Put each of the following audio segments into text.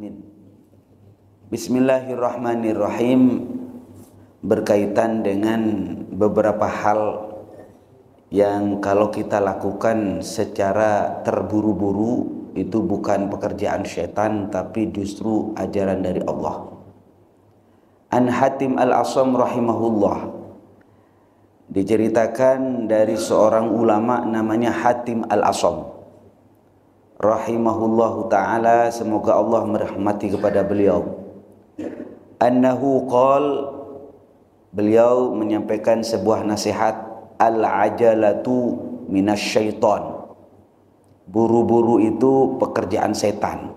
Amin. Bismillahirrahmanirrahim. Berkaitan dengan beberapa hal yang kalau kita lakukan secara terburu-buru itu bukan pekerjaan syaitan, tapi justru ajaran dari Allah. An Hatim Al-Asam rahimahullah, diceritakan dari seorang ulama namanya Hatim Al-Asam rahimahullahu ta'ala, semoga Allah merahmati kepada beliau. Annahu qal, beliau menyampaikan sebuah nasihat, al-ajalatu minasyaiton. Buru-buru itu pekerjaan setan.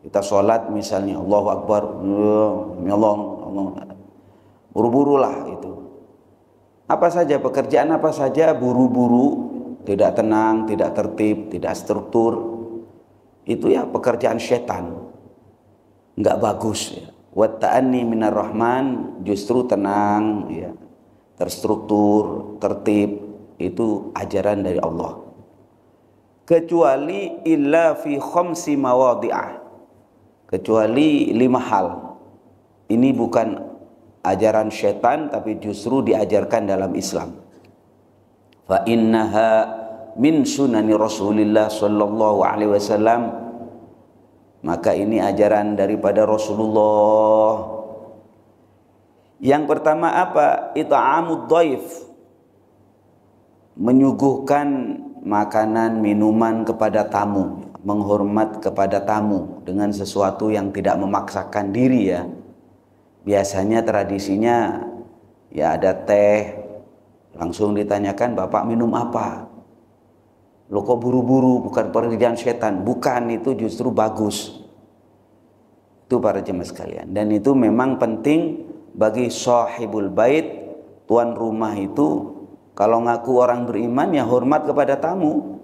Kita sholat misalnya Allahu Akbar, buru-burulah itu. Apa saja pekerjaan, apa saja buru-buru, tidak tenang, tidak tertib, tidak struktur, itu ya pekerjaan setan, nggak bagus ya. Wa ta'anni minar rahman, justru tenang ya, terstruktur, tertib, itu ajaran dari Allah. Kecuali illa fi khamsi mawadhi'ah, kecuali 5 hal. Ini bukan ajaran syaitan, tapi justru diajarkan dalam Islam. Fa innaha min sunani Rasulillah sallallahu alaihi wasallam, maka ini ajaran daripada Rasulullah. Yang pertama apa? It'amud dhaif, menyuguhkan makanan minuman kepada tamu, menghormat kepada tamu dengan sesuatu yang tidak memaksakan diri ya. Biasanya tradisinya ya ada teh, langsung ditanyakan, Bapak minum apa? Loh kok buru-buru, bukan pekerjaan setan. Bukan, itu justru bagus. Itu para jemaah sekalian. Dan itu memang penting bagi sahibul bait, tuan rumah itu kalau ngaku orang beriman ya hormat kepada tamu.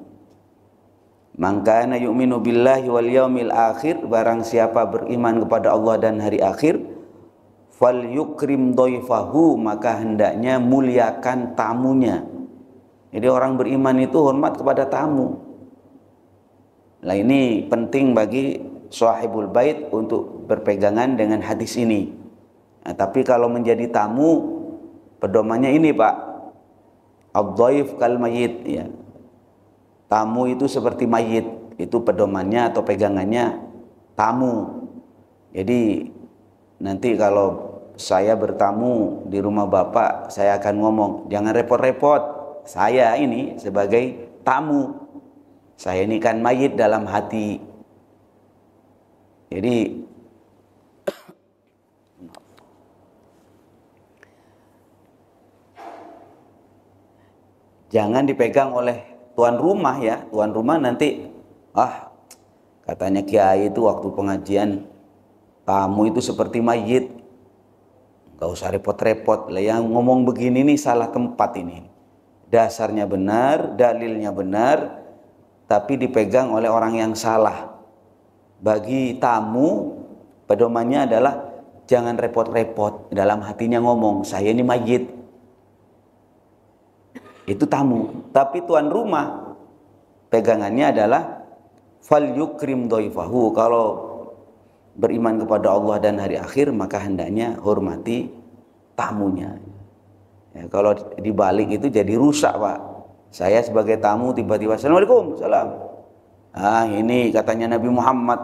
Man kana yu'minu billahi wal yaumil akhir, barang siapa beriman kepada Allah dan hari akhir, fal yukrim dhaifahu, maka hendaknya muliakan tamunya. Jadi orang beriman itu hormat kepada tamu. Nah ini penting bagi sahibul bait untuk berpegangan dengan hadis ini. Nah, tapi kalau menjadi tamu, pedomannya ini Pak, ad-dhaif kal mayyit ya. Tamu itu seperti mayit, itu pedomannya atau pegangannya tamu. Jadi nanti kalau saya bertamu di rumah Bapak, saya akan ngomong, jangan repot-repot. Saya ini sebagai tamu, saya ini kan mayit dalam hati. Jadi jangan dipegang oleh tuan rumah ya. Tuan rumah nanti, katanya kiai itu waktu pengajian, tamu itu seperti mayit, gak usah repot-repot lah. Yang ngomong begini nih salah tempat ini. Dasarnya benar, dalilnya benar, tapi dipegang oleh orang yang salah. Bagi tamu, pedomannya adalah jangan repot-repot. Dalam hatinya ngomong, saya ini mayit. Itu tamu. Tapi tuan rumah, pegangannya adalah fal yukrim dhaifahu. Kalau beriman kepada Allah dan hari akhir, maka hendaknya hormati tamunya. Ya, kalau dibalik itu jadi rusak Pak. Saya sebagai tamu tiba-tiba Assalamualaikum, salam. Ini katanya Nabi Muhammad,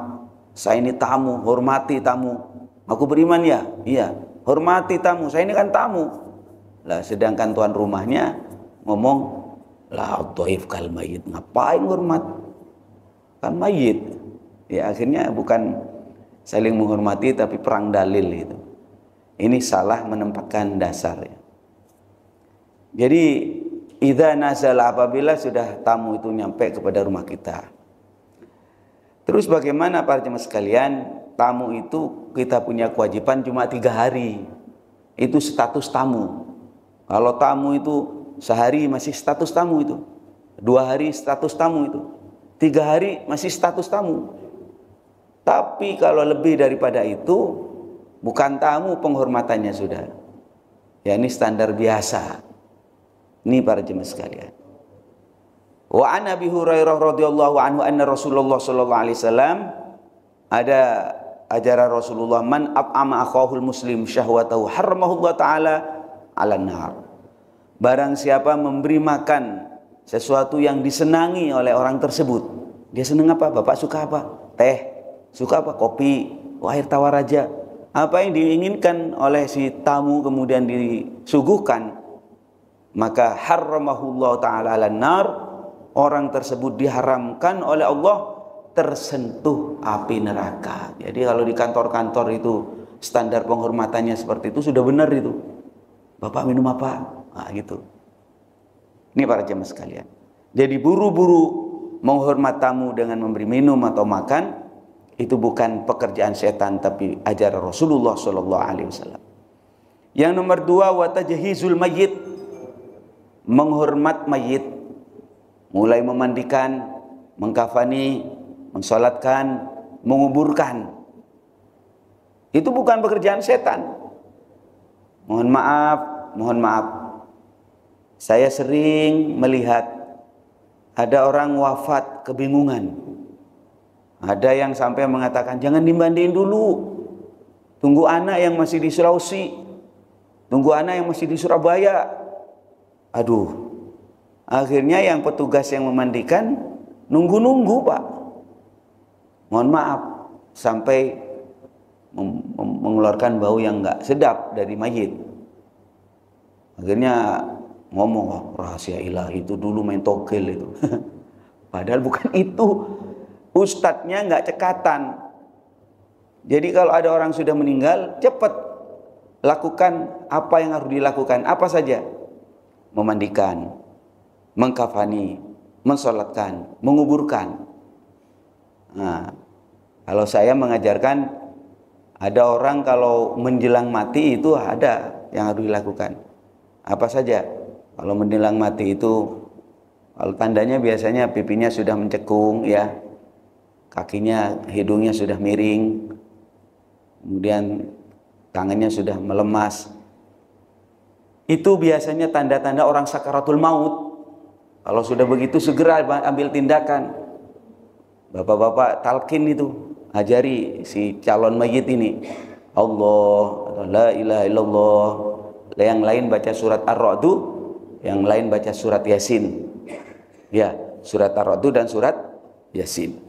saya ini tamu, hormati tamu. Aku beriman ya? Iya, hormati tamu, saya ini kan tamu. Lah sedangkan tuan rumahnya ngomong, la dhaif kal mayyit, ngapain hormat? Kan mayit. Ya akhirnya bukan saling menghormati tapi perang dalil itu. Ini salah menempatkan dasar ya. Jadi idza nazala, apabila sudah tamu itu nyampe kepada rumah kita. Terus bagaimana para jemaah sekalian? Tamu itu kita punya kewajiban cuma 3 hari. Itu status tamu. Kalau tamu itu sehari masih status tamu itu. 2 hari status tamu itu. 3 hari masih status tamu. Tapi kalau lebih daripada itu, bukan tamu penghormatannya sudah. Ya ini standar biasa. Ini para jemaah sekalian. Wa an Abi Hurairah radhiyallahu anhu anna Rasulullah sallallahu alaihi wasallam, ada ajaran Rasulullah, man at'ama akhahul muslim syahwatahu harramahullah taala 'alan nar. Barang siapa memberi makan sesuatu yang disenangi oleh orang tersebut. Dia senang apa? Bapak suka apa? Teh. Suka apa? Kopi. Air tawar aja. Apa yang diinginkan oleh si tamu kemudian disuguhkan, maka harramahullah ta'ala 'alan nar. Orang tersebut diharamkan oleh Allah tersentuh api neraka. Jadi kalau di kantor-kantor itu standar penghormatannya seperti itu sudah benar itu. Bapak minum apa? Nah, gitu. Ini para jemaah sekalian. Jadi buru-buru menghormat tamu dengan memberi minum atau makan itu bukan pekerjaan setan, tapi ajaran Rasulullah sallallahu alaihi wasallam. Yang nomor 2, wa tajhizul mayyit, menghormat mayit, mulai memandikan, mengkafani, mensolatkan, menguburkan. Itu bukan pekerjaan setan. Mohon maaf. Saya sering melihat ada orang wafat kebingungan. Ada yang sampai mengatakan, jangan dimandiin dulu. Tunggu anak yang masih di Sulawesi. Tunggu anak yang masih di Surabaya. Aduh. Akhirnya yang petugas yang memandikan nunggu-nunggu, Pak. Mohon maaf, sampai mengeluarkan bau yang enggak sedap dari mayit. Akhirnya ngomong, oh, rahasia ilahi itu dulu main togel itu. Padahal bukan itu. Ustadznya nggak cekatan. Jadi kalau ada orang sudah meninggal, cepat lakukan apa yang harus dilakukan. Apa saja? Memandikan, mengkafani, mensolatkan, menguburkan. Nah, kalau saya mengajarkan, ada orang kalau menjelang mati itu ada yang harus dilakukan. Apa saja? Kalau menjelang mati itu, kalau tandanya biasanya pipinya sudah mencekung, ya, kakinya, hidungnya sudah miring, kemudian tangannya sudah melemas. Itu biasanya tanda-tanda orang sakaratul maut. Kalau sudah begitu segera ambil tindakan. Bapak-bapak talqin itu, ajari si calon mayit ini, Allah, la ilaha illallah. Yang lain baca surat Ar-Ra'du, yang lain baca surat Yasin. Ya, surat Ar-Ra'du dan surat Yasin.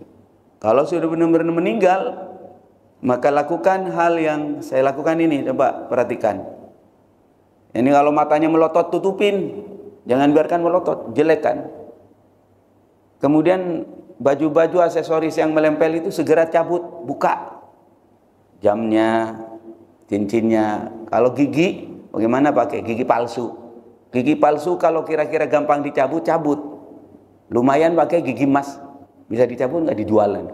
Kalau sudah benar-benar meninggal, maka lakukan hal yang saya lakukan ini. Coba perhatikan. Ini kalau matanya melotot, tutupin. Jangan biarkan melotot, jelekkan. Kemudian baju-baju aksesoris yang melempel itu segera cabut, buka. Jamnya, cincinnya. Kalau gigi, bagaimana pakai gigi palsu? Gigi palsu kalau kira-kira gampang dicabut, cabut. Lumayan pakai gigi emas. Bisa dicabut nggak, dijualan?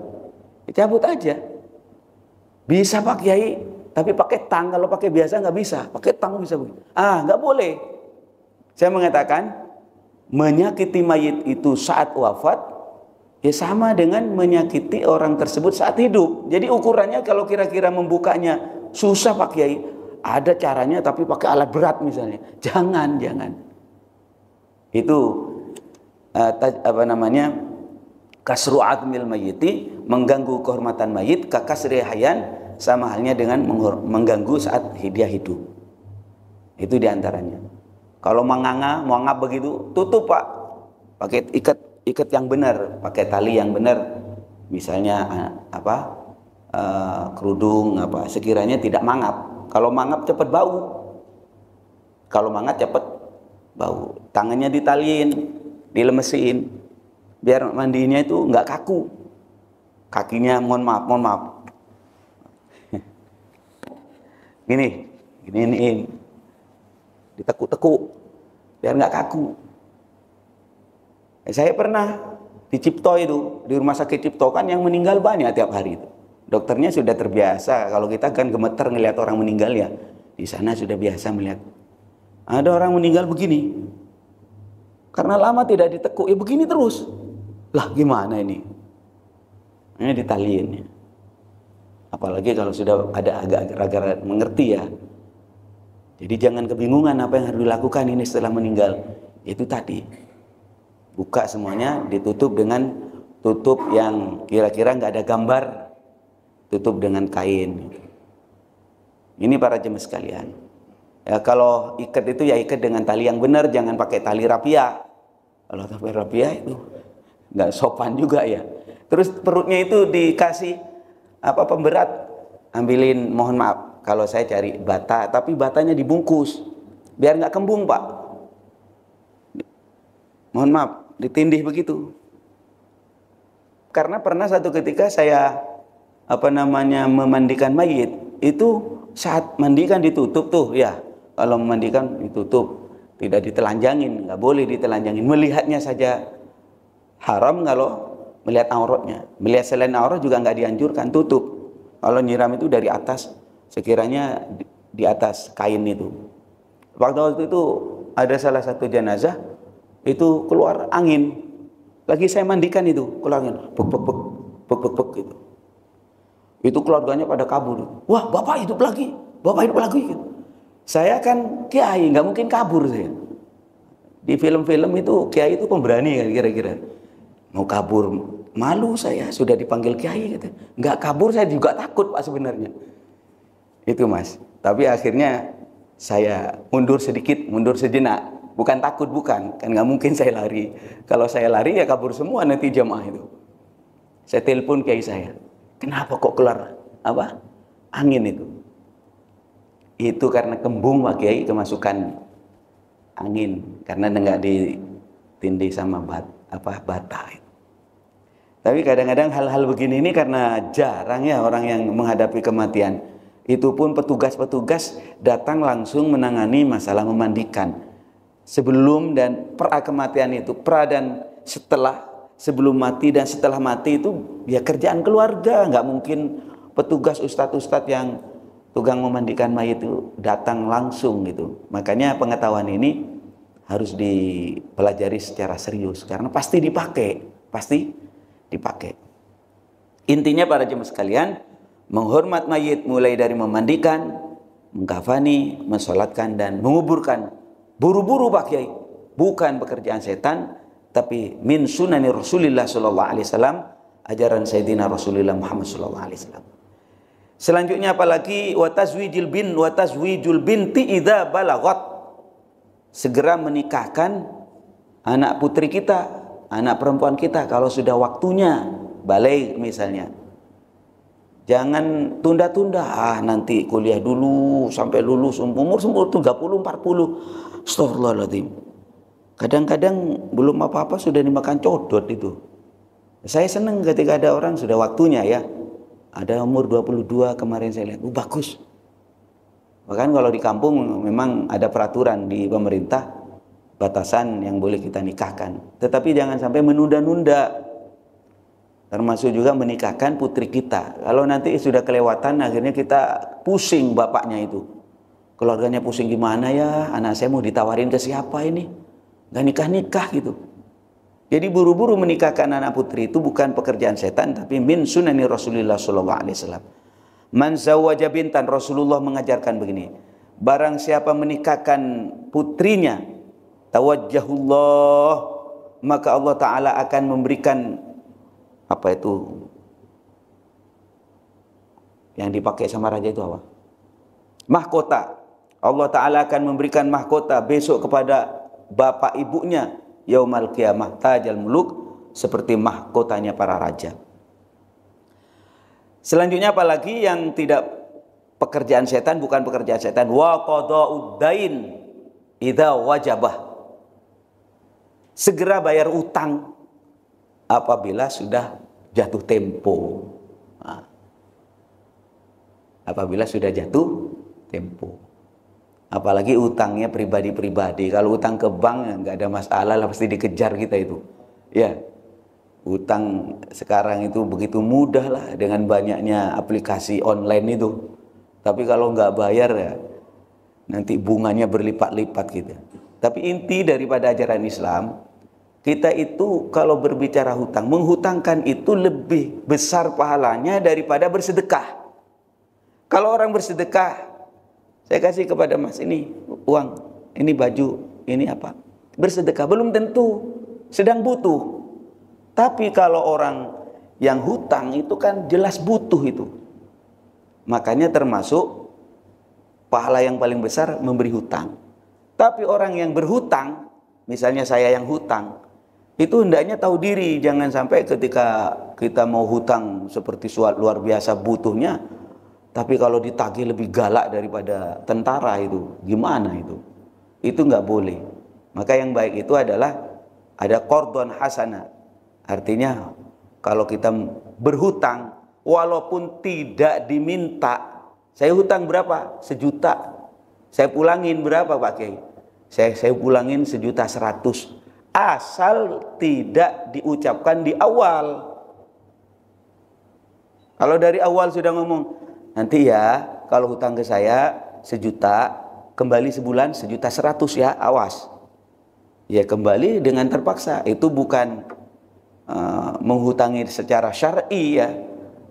Dicabut aja. Bisa Pak Kiai, tapi pakai tang. Kalau pakai biasa nggak bisa. Pakai tang bisa begitu. Nggak boleh. Saya mengatakan menyakiti mayit itu saat wafat ya sama dengan menyakiti orang tersebut saat hidup. Jadi ukurannya kalau kira-kira membukanya susah Pak Kiai, ada caranya tapi pakai alat berat misalnya. Jangan. Itu kasru admil mayyiti, mengganggu kehormatan mayit, kakasri hayan, sama halnya dengan mengganggu saat dia hidup. Itu diantaranya. Kalau menganga begitu, tutup Pak, pakai ikat yang benar, pakai tali yang benar, misalnya kerudung sekiranya tidak mangap. Kalau mangap cepat bau. Kalau mangap cepat bau. Tangannya ditaliin, dilemesin. Biar mandinya itu nggak kaku. Kakinya mohon maaf. Gini. Ditekuk-tekuk biar nggak kaku. Saya pernah di Cipto itu, di rumah sakit Cipto kan yang meninggal banyak tiap hari itu. Dokternya sudah terbiasa. Kalau kita kan gemeter ngelihat orang meninggal ya. Di sana sudah biasa melihat. Ada orang meninggal begini. Karena lama tidak ditekuk, ya begini terus. Lah gimana ini? Ini ditaliin. Apalagi kalau sudah ada agak mengerti ya. Jadi jangan kebingungan apa yang harus dilakukan ini setelah meninggal. Itu tadi. Buka semuanya, ditutup dengan tutup yang kira-kira nggak ada gambar. tutup dengan kain. Ini para jemaah sekalian. Ya, kalau ikat itu ya ikat dengan tali yang benar, jangan pakai tali rapia. Kalau tali rapia itu nggak sopan juga ya. Terus perutnya itu dikasih pemberat. Ambilin, mohon maaf kalau saya cari bata, tapi batanya dibungkus biar nggak kembung, Pak. Mohon maaf, ditindih begitu. Karena pernah satu ketika saya memandikan mayit, itu saat mandikan ditutup tuh ya. Kalau memandikan ditutup, tidak ditelanjangin, nggak boleh ditelanjangin. Melihatnya saja haram kalau melihat auratnya. Melihat selain aurat juga nggak dianjurkan, tutup. Kalau nyiram itu dari atas, sekiranya di atas kain itu. Waktu itu ada salah satu jenazah itu keluar angin. Lagi saya mandikan itu, keluar angin, bek gitu. Itu keluarganya pada kabur. Wah, bapak hidup lagi, bapak hidup lagi. Gitu. Saya kan kiai, nggak mungkin kabur saya. Di film-film itu kiai itu pemberani kan kira-kira. Mau kabur, malu saya sudah dipanggil kiai gitu. Nggak kabur saya juga takut Pak sebenarnya. Itu Mas. Tapi akhirnya saya mundur sedikit, mundur sejenak. Bukan takut, bukan. Kan nggak mungkin saya lari. Kalau saya lari ya kabur semua nanti jamaah itu. Saya telepon kiai saya. Kenapa kok keluar angin itu? Itu karena kembung Pak Kiai kemasukan angin. Karena nggak ditindih sama bata. Tapi kadang-kadang hal-hal begini ini karena jarang ya orang yang menghadapi kematian. Itu pun petugas-petugas datang langsung menangani masalah memandikan. Sebelum dan pra kematian itu, pra dan setelah, sebelum mati dan setelah mati itu ya kerjaan keluarga. Nggak mungkin petugas ustadz-ustadz yang tukang memandikan mayit itu datang langsung gitu. Makanya pengetahuan ini harus dipelajari secara serius karena pasti dipakai, Intinya para jemaah sekalian, menghormat mayit mulai dari memandikan, mengkafani, mensolatkan dan menguburkan. Buru-buru Pak Kiai, bukan pekerjaan setan, tapi min sunani Rasulullah sallallahu alaihi wasallam, ajaran Sayyidina Rasulullah Muhammad sallallahu alaihi wasallam. Selanjutnya apalagi wa tazwijul binti idza balaghat. Segera menikahkan anak putri kita, anak perempuan kita kalau sudah waktunya balik misalnya. Jangan tunda-tunda, nanti kuliah dulu sampai lulus umur 30, 40. Astagfirullahaladzim. Kadang-kadang belum apa-apa sudah dimakan codot itu. Saya senang ketika ada orang sudah waktunya ya. Ada umur 22 kemarin saya lihat, bagus. Bahkan kalau di kampung memang ada peraturan di pemerintah batasan yang boleh kita nikahkan. Tetapi jangan sampai menunda-nunda. Termasuk juga menikahkan putri kita. Kalau nanti sudah kelewatan akhirnya kita pusing bapaknya itu. Keluarganya pusing gimana ya, anak saya mau ditawarin ke siapa ini? Gak nikah-nikah gitu. Jadi buru-buru menikahkan anak putri itu bukan pekerjaan setan, tapi min sunani Rasulullah sallallahu alaihi wasallam. Man zawwaja bintan, Rasulullah mengajarkan begini. Barang siapa menikahkan putrinya, tawajjahullah, maka Allah Ta'ala akan memberikan yang dipakai sama raja itu apa? Mahkota. Allah Ta'ala akan memberikan mahkota besok kepada bapak ibunya yaumal qiyamah, tajal muluk, seperti mahkotanya para raja. Selanjutnya apalagi yang tidak pekerjaan setan, bukan pekerjaan setan, wa qada'ud dain idza wajabah. Segera bayar utang apabila sudah jatuh tempo. Apabila sudah jatuh tempo. Apalagi utangnya pribadi-pribadi. Kalau utang ke bank nggak ada masalah lah, pasti dikejar kita itu. Ya, utang sekarang itu begitu mudah lah dengan banyaknya aplikasi online itu. Tapi kalau nggak bayar ya nanti bunganya berlipat-lipat gitu. Tapi inti daripada ajaran Islam, kita itu kalau berbicara hutang, menghutangkan itu lebih besar pahalanya daripada bersedekah. Kalau orang bersedekah, saya kasih kepada mas ini uang, ini baju, ini apa, bersedekah, belum tentu sedang butuh. Tapi kalau orang yang hutang itu kan jelas butuh itu. Makanya termasuk pahala yang paling besar memberi hutang. Tapi orang yang berhutang, misalnya saya yang hutang, itu hendaknya tahu diri. Jangan sampai ketika kita mau hutang seperti luar biasa butuhnya, tapi kalau ditagih lebih galak daripada tentara, itu gimana itu? Itu nggak boleh. Maka yang baik itu adalah ada qardhan hasanah. Artinya kalau kita berhutang walaupun tidak diminta, saya hutang berapa? 1 juta. Saya pulangin berapa Pak Kiai? Saya pulangin 1.100.000. Asal tidak diucapkan di awal. Kalau dari awal sudah ngomong, nanti ya kalau hutang ke saya 1 juta, kembali sebulan 1.100.000 ya, awas. Ya kembali dengan terpaksa. Itu bukan menghutangi secara syar'i ya.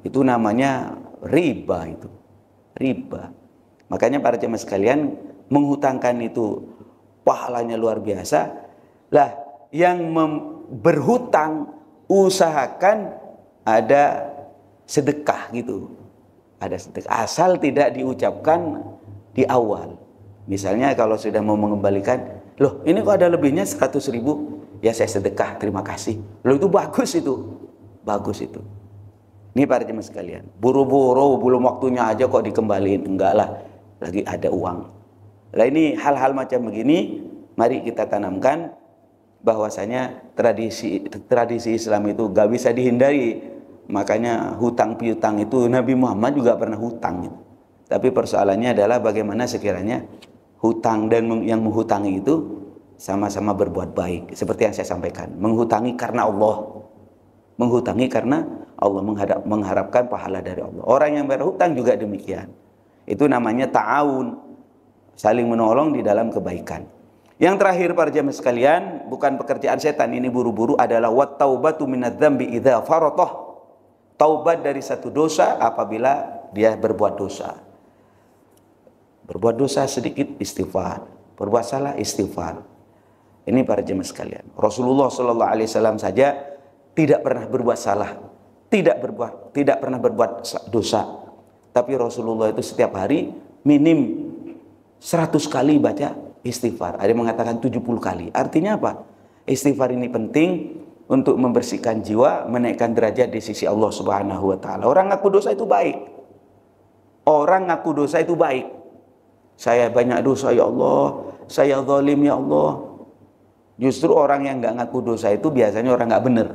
Itu namanya riba itu. Riba. Makanya para jemaah sekalian, menghutangkan itu pahalanya luar biasa. Lah, yang berhutang usahakan ada sedekah gitu. Ada sedekah asal tidak diucapkan di awal. Misalnya kalau sudah mau mengembalikan, loh ini kok ada lebihnya 100.000, ya saya sedekah, terima kasih. Loh itu bagus itu. Bagus itu. Ini para jemaah sekalian, buru-buru belum waktunya aja kok dikembaliin. Enggak lah, lagi ada uang. Nah ini hal-hal macam begini, mari kita tanamkan bahwasanya tradisi Islam itu gak bisa dihindari. Makanya hutang piutang itu Nabi Muhammad juga pernah hutang gitu. Tapi persoalannya adalah bagaimana sekiranya hutang dan yang menghutangi itu sama-sama berbuat baik. Seperti yang saya sampaikan, menghutangi karena Allah. Menghutangi karena Allah, mengharapkan pahala dari Allah. Orang yang berhutang juga demikian. Itu namanya ta'awun, saling menolong di dalam kebaikan. Yang terakhir para jemaah sekalian, bukan pekerjaan setan ini buru-buru, adalah wat taubatu minadz-dzambi idza faratah. Taubat dari satu dosa apabila dia berbuat dosa. Berbuat dosa sedikit istighfar, berbuat salah istighfar. Ini para jemaah sekalian, Rasulullah sallallahu alaihi wasallam saja tidak pernah berbuat salah, tidak pernah berbuat dosa. Tapi Rasulullah itu setiap hari minim 100 kali baca istighfar. Ada yang mengatakan 70 kali. Artinya apa? Istighfar ini penting untuk membersihkan jiwa, menaikkan derajat di sisi Allah Subhanahu wa taala. Orang ngaku dosa itu baik. Orang ngaku dosa itu baik. Saya banyak dosa ya Allah, saya zalim ya Allah. Justru orang yang nggak ngaku dosa itu biasanya orang nggak benar.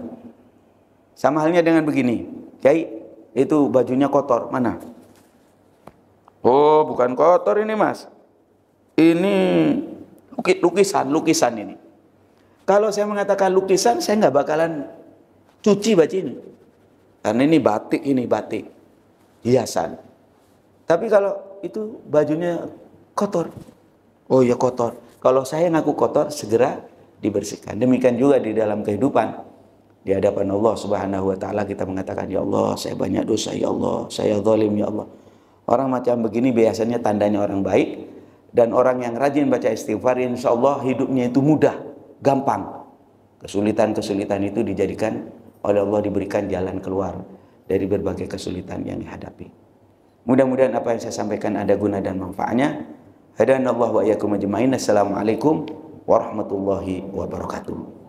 Sama halnya dengan begini, Kiai, itu bajunya kotor, mana? Oh, bukan kotor ini mas, ini lukisan ini. Kalau saya mengatakan lukisan, saya nggak bakalan cuci baju ini, karena ini batik, hiasan. Tapi kalau itu bajunya kotor, oh ya kotor. Kalau saya ngaku kotor, segera dibersihkan. Demikian juga di dalam kehidupan. Di hadapan Allah Subhanahu wa taala kita mengatakan, ya Allah, saya banyak dosa, ya Allah, saya zalim ya Allah. Orang macam begini biasanya tandanya orang baik, dan orang yang rajin baca istighfar insya Allah hidupnya itu mudah, gampang. Kesulitan-kesulitan itu dijadikan oleh Allah, diberikan jalan keluar dari berbagai kesulitan yang dihadapi. Mudah-mudahan apa yang saya sampaikan ada guna dan manfaatnya. Hadanallahu wa iyyakum ajmain. Assalamualaikum warahmatullahi wabarakatuh.